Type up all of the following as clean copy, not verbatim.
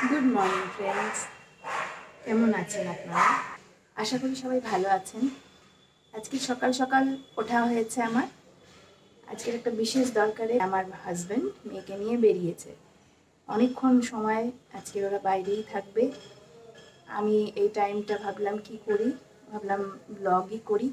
Good morning friends, কেমন আছেন আপনারা? আশা করি সবাই ভালো আছেন। আজকে সকাল সকাল ওঠা হয়েছে আমার। আজকের একটা বিশেষ দরকারে আমার হাজব্যান্ড মেয়েকে নিয়ে বেরিয়েছে। অনেকক্ষণ সময় আজকের ওরা বাইরেই থাকবে। আমি এই টাইমটা ভাবলাম কি করি, ভাবলাম ব্লগই করি।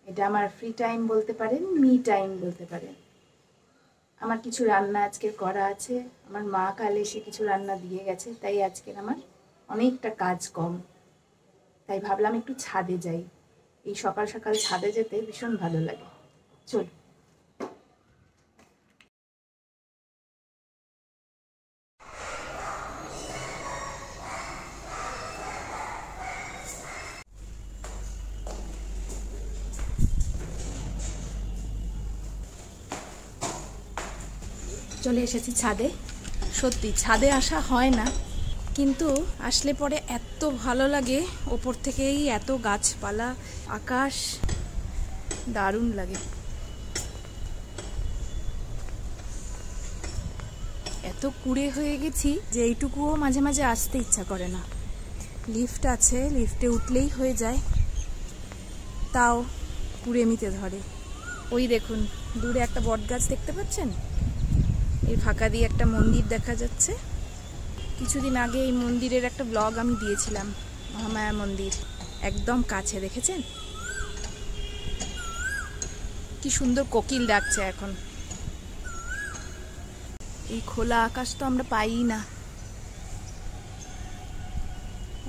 এটা আমার ফ্রি টাইম বলতে পারেন, মি টাইম বলতে পারেন। আমার কিছু রান্না আজকের করা আছে। আমার মা কাল এসে কিছু রান্না দিয়ে গেছে, তাই আজকের আমার অনেকটা কাজ কম। তাই ভাবলাম একটু ছাদে যাই। এই সকাল সকাল ছাদে যেতে ভীষণ ভালো লাগে। চল। চলে এসেছি ছাদে। সত্যি ছাদে আসা হয় না, কিন্তু আসলে পরে এত ভালো লাগে। ওপর থেকেই এত গাছপালা, আকাশ, দারুণ লাগে। এত কুড়ে হয়ে গেছি যে এইটুকুও মাঝে মাঝে আসতে ইচ্ছা করে না। লিফট আছে, লিফটে উঠলেই হয়ে যায়, তাও কুড়েমিতে ধরে। ওই দেখুন দূরে একটা বট গাছ দেখতে পাচ্ছেন? এর ফাঁকা দিয়ে একটা মন্দির দেখা যাচ্ছে। কিছুদিন আগে এই মন্দিরের একটা ব্লগ আমি দিয়েছিলাম, মহামায়া মন্দির, একদম কাছে। দেখেছেন কি সুন্দর কোকিল ডাকছে এখন। এই খোলা আকাশ তো আমরা পাই না।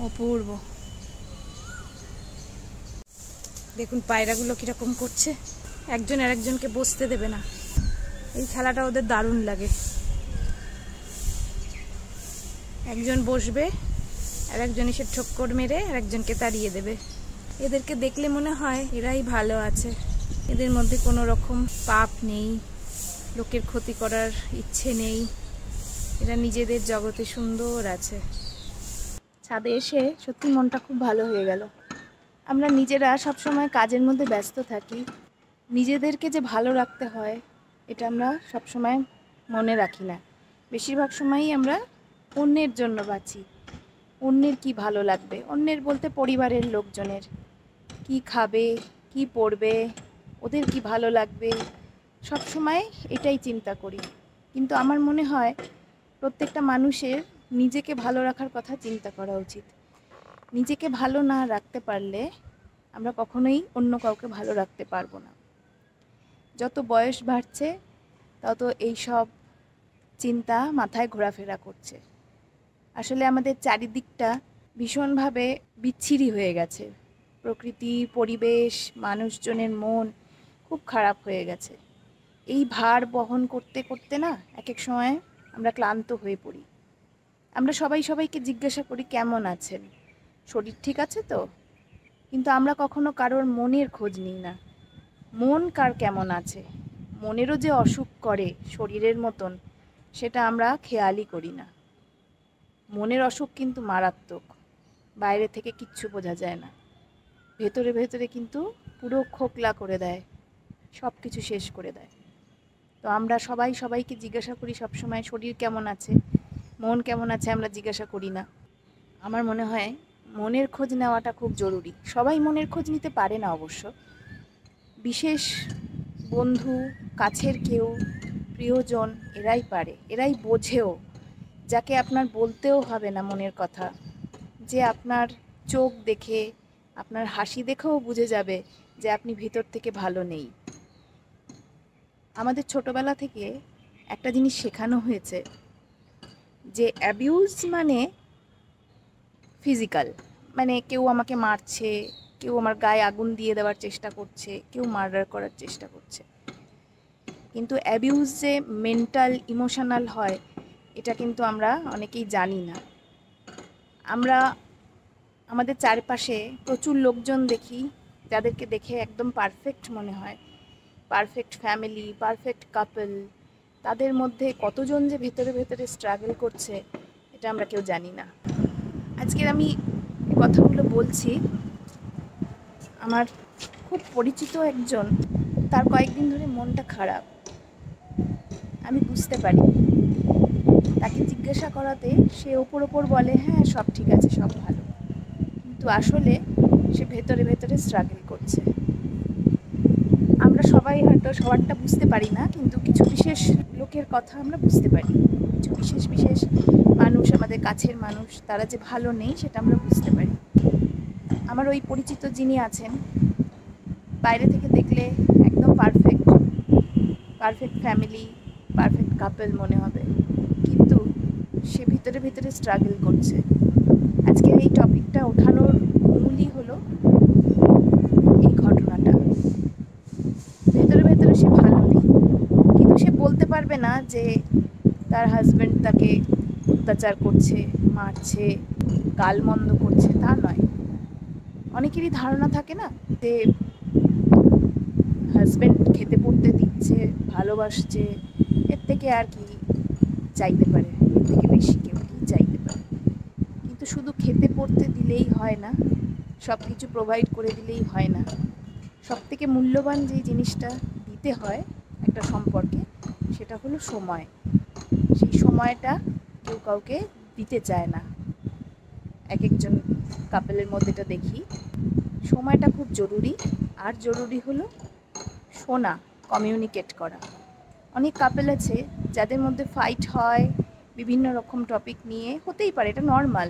অপূর্ব। দেখুন পায়রাগুলো কিরকম করছে, একজন আরেকজনকে বসতে দেবে না। এই খেলাটা ওদের দারুণ লাগে। একজন বসবে আর একজন এসে ঠক্কর মেরে আর একজনকে তাড়িয়ে দেবে। এদেরকে দেখলে মনে হয় এরাই ভালো আছে, এদের মধ্যে কোনো রকম পাপ নেই, লোকের ক্ষতি করার ইচ্ছে নেই, এরা নিজেদের জগতে সুন্দর আছে। ছাদে এসে সত্যি মনটা খুব ভালো হয়ে গেল। আমরা নিজেরা সবসময় কাজের মধ্যে ব্যস্ত থাকি, নিজেদেরকে যে ভালো রাখতে হয় এটা আমরা সবসময় মনে রাখি না। বেশিরভাগ সময়ই আমরা অন্যের জন্য বাঁচি। অন্যের কি ভালো লাগবে, অন্যের বলতে পরিবারের লোকজনের কি খাবে, কি পরবে, ওদের কি ভালো লাগবে, সব সময় এটাই চিন্তা করি। কিন্তু আমার মনে হয় প্রত্যেকটা মানুষের নিজেকে ভালো রাখার কথা চিন্তা করা উচিত। নিজেকে ভালো না রাখতে পারলে আমরা কখনোই অন্য কাউকে ভালো রাখতে পারবো না। যত বয়স বাড়ছে তত এই সব চিন্তা মাথায় ঘোরাফেরা করছে। আসলে আমাদের চারিদিকটা ভীষণভাবে বিচ্ছিরি হয়ে গেছে। প্রকৃতি, পরিবেশ, মানুষজনের মন খুব খারাপ হয়ে গেছে। এই ভার বহন করতে করতে না এক এক সময় আমরা ক্লান্ত হয়ে পড়ি। আমরা সবাই সবাইকে জিজ্ঞাসা করি কেমন আছেন, শরীর ঠিক আছে তো, কিন্তু আমরা কখনো কারোর মনের খোঁজ নিই না। মন কার কেমন আছে, মনেরও যে অসুখ করে শরীরের মতন, সেটা আমরা খেয়ালই করি না। মনের অসুখ কিন্তু মারাত্মক, বাইরে থেকে কিচ্ছু বোঝা যায় না, ভেতরে ভেতরে কিন্তু পুরো খোকলা করে দেয়, সব কিছু শেষ করে দেয়। তো আমরা সবাই সবাইকে জিজ্ঞাসা করি সবসময় শরীর কেমন আছে, মন কেমন আছে আমরা জিজ্ঞাসা করি না। আমার মনে হয় মনের খোঁজ নেওয়াটা খুব জরুরি। সবাই মনের খোঁজ নিতে পারে না অবশ্য। বিশেষ বন্ধু, কাছের কেউ, প্রিয়জন এরাই পারে, এরাই বোঝেও, যাকে আপনার বলতেও হবে না মনের কথা, যে আপনার চোখ দেখে, আপনার হাসি দেখেও বুঝে যাবে যে আপনি ভিতর থেকে ভালো নেই। আমাদের ছোটবেলা থেকে একটা জিনিস শেখানো হয়েছে যে অ্যাবিউজ মানে ফিজিক্যাল, মানে কেউ আমাকে মারছে, কেউ আমার গায়ে আগুন দিয়ে দেওয়ার চেষ্টা করছে, কেউ মার্ডার করার চেষ্টা করছে। কিন্তু অ্যাবিউজ যে মেন্টাল, ইমোশনাল হয় এটা কিন্তু আমরা অনেকেই জানি না। আমরা আমাদের চারপাশে প্রচুর লোকজন দেখি যাদেরকে দেখে একদম পারফেক্ট মনে হয়, পারফেক্ট ফ্যামিলি, পারফেক্ট কাপল। তাদের মধ্যে কতজন যে ভেতরে ভেতরে স্ট্রাগল করছে এটা আমরা কেউ জানি না। আজকের আমি কথাগুলো বলছি, আমার খুব পরিচিত একজন, তার কয়েকদিন ধরে মনটা খারাপ, আমি বুঝতে পারি। তাকে জিজ্ঞাসা করাতে সে ওপর বলে হ্যাঁ সব ঠিক আছে, সব ভালো, কিন্তু আসলে সে ভেতরে ভেতরে স্ট্রাগল করছে। আমরা সবাই হয়তো সবারটা বুঝতে পারি না, কিন্তু কিছু বিশেষ লোকের কথা আমরা বুঝতে পারি। কিছু বিশেষ বিশেষ মানুষ, আমাদের কাছের মানুষ, তারা যে ভালো নেই সেটা আমরা বুঝতে পারি। আমার ওই পরিচিত যিনি আছেন, বাইরে থেকে দেখলে একদম পারফেক্ট ফ্যামিলি, পারফেক্ট কাপল মনে হবে, কিন্তু সে ভিতরে ভিতরে স্ট্রাগল করছে। আজকের এই টপিকটা ওঠানোর মূলই হলো এই ঘটনাটা। ভেতরে ভেতরে সে ভালো নেই, কিন্তু সে বলতে পারবে না যে তার হাজব্যান্ড তাকে অত্যাচার করছে, মারছে, গালমন্দ করছে, তা নয়। অনেকেরই ধারণা থাকে না যে হাজব্যান্ড খেতে পড়তে দিচ্ছে, ভালোবাসছে, এর থেকে আর কি চাইতে পারে, এর থেকে বেশি কেউ কি চাইতে পারে। কিন্তু শুধু খেতে পড়তে দিলেই হয় না, সব কিছু প্রোভাইড করে দিলেই হয় না। সব থেকে মূল্যবান যে জিনিসটা দিতে হয় একটা সম্পর্কে, সেটা হলো সময়। সেই সময়টা কেউ কাউকে দিতে চায় না। এক একজন কাপেলের মধ্যে এটা দেখি, সময়টা খুব জরুরি। আর জরুরি হলো শোনা, কমিউনিকেট করা। অনেক কাপেল আছে যাদের মধ্যে ফাইট হয় বিভিন্ন রকম টপিক নিয়ে, হতেই পারে, এটা নর্মাল,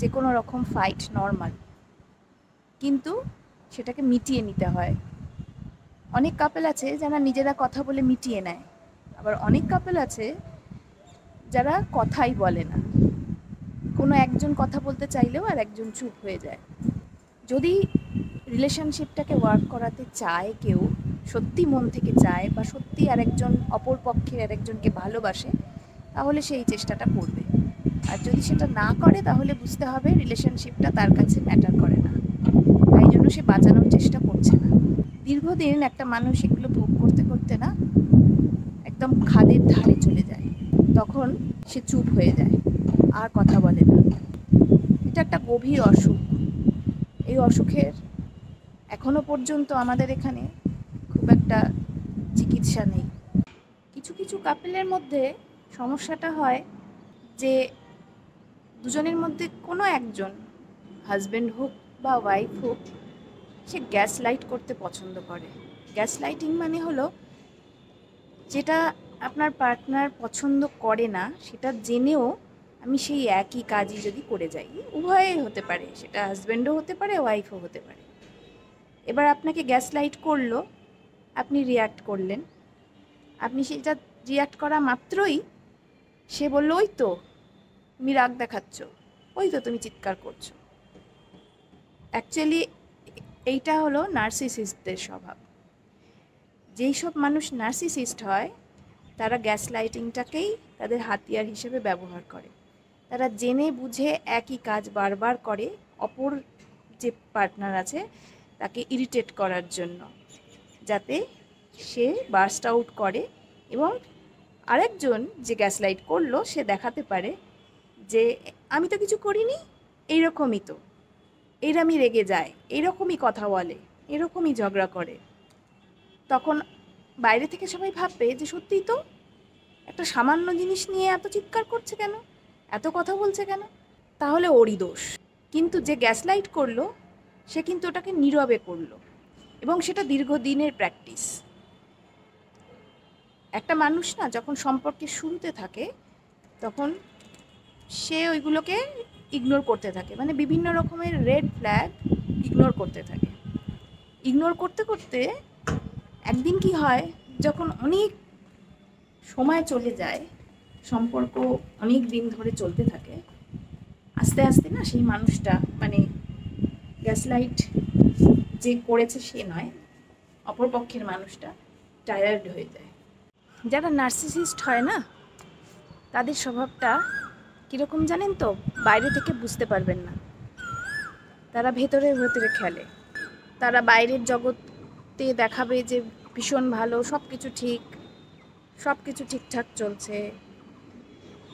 যে কোনো রকম ফাইট নর্মাল, কিন্তু সেটাকে মিটিয়ে নিতে হয়। অনেক কাপেল আছে যারা নিজেরা কথা বলে মিটিয়ে নেয়, আবার অনেক কাপেল আছে যারা কথাই বলে না। কোনো একজন কথা বলতে চাইলেও আর একজন চুপ হয়ে যায়। যদি রিলেশনশিপটাকে ওয়ার্ক করাতে চায় কেউ, সত্যি মন থেকে চায়, বা সত্যি আরেকজন অপর পক্ষের আরেকজনকে ভালোবাসে, তাহলে সেই চেষ্টাটা করবে। আর যদি সেটা না করে, তাহলে বুঝতে হবে রিলেশনশিপটা তার কাছে ম্যাটার করে না, তাই জন্য সে বাঁচানোর চেষ্টা করছে না। দীর্ঘদিন একটা মানুষ এগুলো ভোগ করতে করতে না একদম খাদের ধারে চলে যায়, তখন সে চুপ হয়ে যায়, আর কথা বলে না। এটা একটা গভীর অসুখ। এই অসুখের এখনো পর্যন্ত আমাদের এখানে খুব একটা চিকিৎসা নেই। কিছু কিছু কাপেলের মধ্যে সমস্যাটা হয় যে দুজনের মধ্যে কোনো একজন, হাজব্যান্ড হোক বা ওয়াইফ হোক, সে গ্যাস লাইট করতে পছন্দ করে। গ্যাস লাইটিং মানে হলো যেটা আপনার পার্টনার পছন্দ করে না, সেটা জেনেও আমি সেই একই কাজই যদি করে যাই, উভয়ই হতে পারে, সেটা হাজব্যান্ডও হতে পারে, ওয়াইফও হতে পারে। এবার আপনাকে গ্যাস লাইট করলো, আপনি রিয়্যাক্ট করলেন, আপনি সেটা রিয়্যাক্ট করা মাত্রই সে বললো ওই তো তুমি রাগ দেখাচ্ছ, ওই তো তুমি চিৎকার করছো। অ্যাকচুয়ালি এইটা হলো নার্সিসিস্টদের স্বভাব। যেই সব মানুষ নার্সিসিস্ট হয়, তারা গ্যাস লাইটিংটাকেই তাদের হাতিয়ার হিসেবে ব্যবহার করে। তারা জেনে বুঝে একই কাজ বারবার করে অপর যে পার্টনার আছে তাকে ইরিটেট করার জন্য, যাতে সে বার্স্ট আউট করে এবং আরেকজন যে গ্যাস লাইট করলো সে দেখাতে পারে যে আমি তো কিছু করিনি, এইরকমই তো, এইরকমই রেগে যায়, এইরকমই কথা বলে, এরকমই ঝগড়া করে। তখন বাইরে থেকে সবাই ভাববে যে সত্যিই তো, একটা সামান্য জিনিস নিয়ে এত চিৎকার করছে কেন, এত কথা বলছে কেন, তাহলে ওরই দোষ। কিন্তু যে গ্যাস লাইট করলো সে কিন্তু ওটাকে নীরবে করলো, এবং সেটা দীর্ঘদিনের প্র্যাকটিস। একটা মানুষ না যখন সম্পর্কে শুরুতে থাকে, তখন সে ওইগুলোকে ইগনোর করতে থাকে, মানে বিভিন্ন রকমের রেড ফ্ল্যাগ ইগনোর করতে থাকে। ইগনোর করতে করতে একদিন কি হয়, যখন অনেক সময় চলে যায়, সম্পর্ক অনেক দিন ধরে চলতে থাকে, আস্তে আস্তে না সেই মানুষটা, মানে গ্যাস লাইট যে করেছে সে নয়, অপরপক্ষের মানুষটা টায়ার্ড হয়ে যায়। যারা নার্সিসিস্ট হয় না, তাদের স্বভাবটা কীরকম জানেন তো? বাইরে থেকে বুঝতে পারবেন না, তারা ভেতরে ভেতরে খেলে। তারা বাইরের জগতে দেখাবে যে ভীষণ ভালো, সব কিছু ঠিক, সব কিছু ঠিকঠাক চলছে,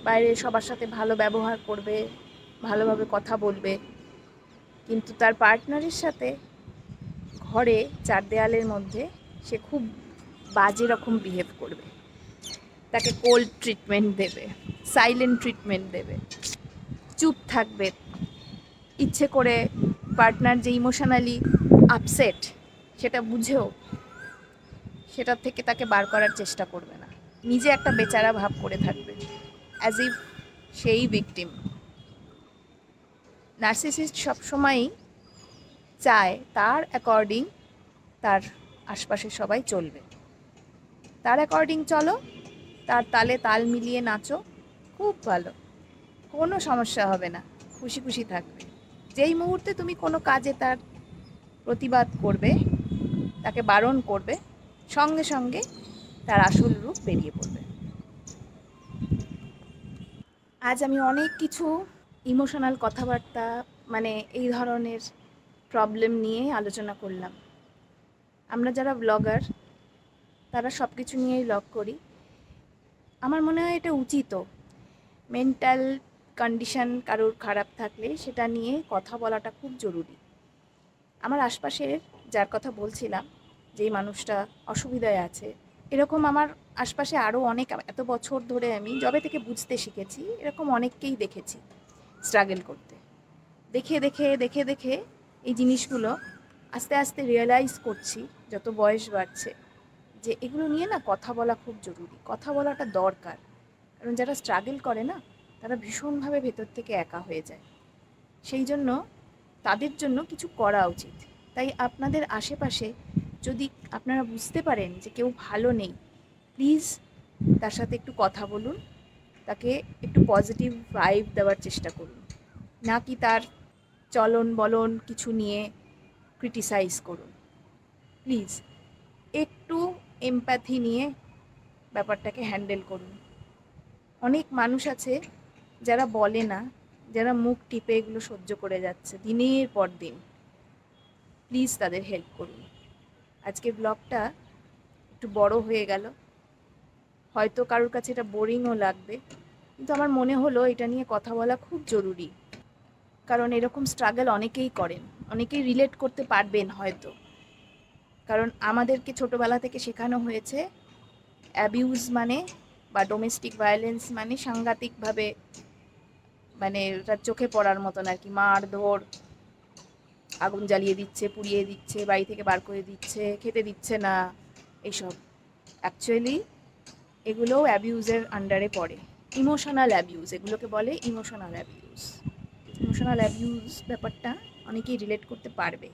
বাইরে সবার সাথে ভালো ব্যবহার করবে, ভালোভাবে কথা বলবে, কিন্তু তার পার্টনারের সাথে ঘরে চার দেয়ালের মধ্যে সে খুব বাজে রকম বিহেভ করবে। তাকে কোল্ড ট্রিটমেন্ট দেবে, সাইলেন্ট ট্রিটমেন্ট দেবে, চুপ থাকবে, ইচ্ছে করে পার্টনার যে ইমোশনালি আপসেট সেটা বুঝেও সেটা থেকে তাকে বার করার চেষ্টা করবে না, নিজে একটা বেচারা ভাব করে থাকবে, অ্যাজ ইফ সেই ভিকটিম। নার্সিসিস্ট সবসময়ই চায় তার অ্যাকর্ডিং তার আশপাশে সবাই চলবে, তার অ্যাকর্ডিং চলো, তার তালে তাল মিলিয়ে নাচো, খুব ভালো, কোনো সমস্যা হবে না, খুশি খুশি থাকবে। যেই মুহূর্তে তুমি কোনো কাজে তার প্রতিবাদ করবে, তাকে বারণ করবে, সঙ্গে সঙ্গে তার আসল রূপ বেরিয়ে পড়বে। আজ আমি অনেক কিছু ইমোশনাল কথাবার্তা মানে এই ধরনের প্রবলেম নিয়ে আলোচনা করলাম। আমরা যারা ব্লগার তারা সব কিছু নিয়েই ব্লগ করি। আমার মনে হয় এটা উচিতও। মেন্টাল কন্ডিশন কারোর খারাপ থাকলে সেটা নিয়ে কথা বলাটা খুব জরুরি। আমার আশপাশে যার কথা বলছিলাম, যেই মানুষটা অসুবিধায় আছে, এরকম আমার আশপাশে আরও অনেক, এত বছর ধরে আমি যবে থেকে বুঝতে শিখেছি এরকম অনেককেই দেখেছি স্ট্রাগল করতে। দেখে দেখে দেখে দেখে এই জিনিসগুলো আস্তে আস্তে রিয়েলাইজ করছি যত বয়স বাড়ছে যে এগুলো নিয়ে না কথা বলা খুব জরুরি, কথা বলাটা দরকার। কারণ যারা স্ট্রাগল করে না তারা ভীষণভাবে ভেতর থেকে একা হয়ে যায়, সেই জন্য তাদের জন্য কিছু করা উচিত। তাই আপনাদের আশেপাশে যদি আপনারা বুঝতে পারেন যে কেউ ভালো নেই, প্লিজ তার সাথে একটু কথা বলুন, তাকে একটু পজিটিভ ভাইব দেওয়ার চেষ্টা করুন, না কি তার চলন বলন কিছু নিয়ে ক্রিটিসাইজ করুন। প্লিজ একটু এমপ্যাথি নিয়ে ব্যাপারটাকে হ্যান্ডেল করুন। অনেক মানুষ আছে যারা বলে না, যারা মুখ টিপে এগুলো সহ্য করে যাচ্ছে দিনের পর দিন। প্লিজ তাদের হেল্প করুন। আজকের ব্লগটা একটু বড় হয়ে গেল, হয়তো কারোর কাছে এটা বোরিংও লাগবে, কিন্তু আমার মনে হলো এটা নিয়ে কথা বলা খুব জরুরি। কারণ এরকম স্ট্রাগল অনেকেই করেন, অনেকেই রিলেট করতে পারবেন হয়তো। কারণ আমাদেরকে ছোটোবেলা থেকে শেখানো হয়েছে অ্যাবিউজ মানে বা ডোমেস্টিক ভায়োলেন্স মানে সাংঘাতিকভাবে, মানে তার চোখে পড়ার মতন আর কি, মারধর, আগুন জ্বালিয়ে দিচ্ছে, পুড়িয়ে দিচ্ছে, বাড়ি থেকে বার করে দিচ্ছে, খেতে দিচ্ছে না, এইসব। অ্যাকচুয়ালি এগুলোও অ্যাবিউজের আন্ডারে পড়ে, ইমোশনাল অ্যাবিউজ এগুলোকে বলে, ইমোশনাল অ্যাবিউজ। ইমোশনাল অ্যাবিউজ ব্যাপারটা অনেকেই রিলেট করতে পারবে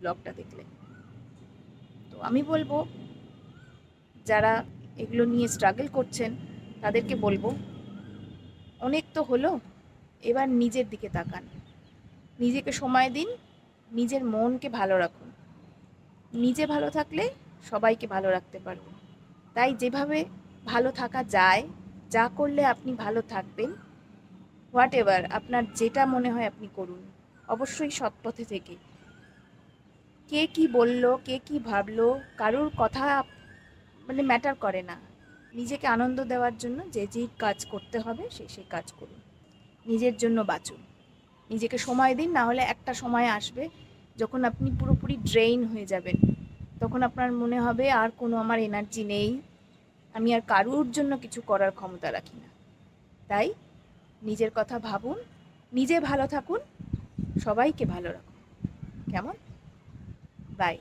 ব্লগটা দেখলে। তো আমি বলবো যারা এগুলো নিয়ে স্ট্রাগল করছেন তাদেরকে বলবো অনেক তো হলো, এবার নিজের দিকে তাকান, নিজেকে সময় দিন, নিজের মনকে ভালো রাখুন। নিজে ভালো থাকলে সবাইকে ভালো রাখতে পারবেন। তাই যেভাবে ভালো থাকা যায়, যা করলে আপনি ভালো থাকবেন, হোয়াট এভার আপনার যেটা মনে হয় আপনি করুন, অবশ্যই সৎ পথে থেকে। কে কি বললো, কে কি ভাবলো, কারোর কথা মানে ম্যাটার করে না। নিজেকে আনন্দ দেওয়ার জন্য যে যে কাজ করতে হবে সেই কাজ করুন, নিজের জন্য বাঁচুন, নিজেকে সময় দিন। না হলে একটা সময় আসবে যখন আপনি পুরোপুরি ড্রেইন হয়ে যাবেন, তখন আপনার মনে হবে আর কোনো আমার এনার্জি নেই, আমি আর কারোর জন্য কিছু করার ক্ষমতা রাখি না। তাই নিজের কথা ভাবুন, নিজে ভালো থাকুন, সবাইকে ভালো রাখুন। কেমন? বাই।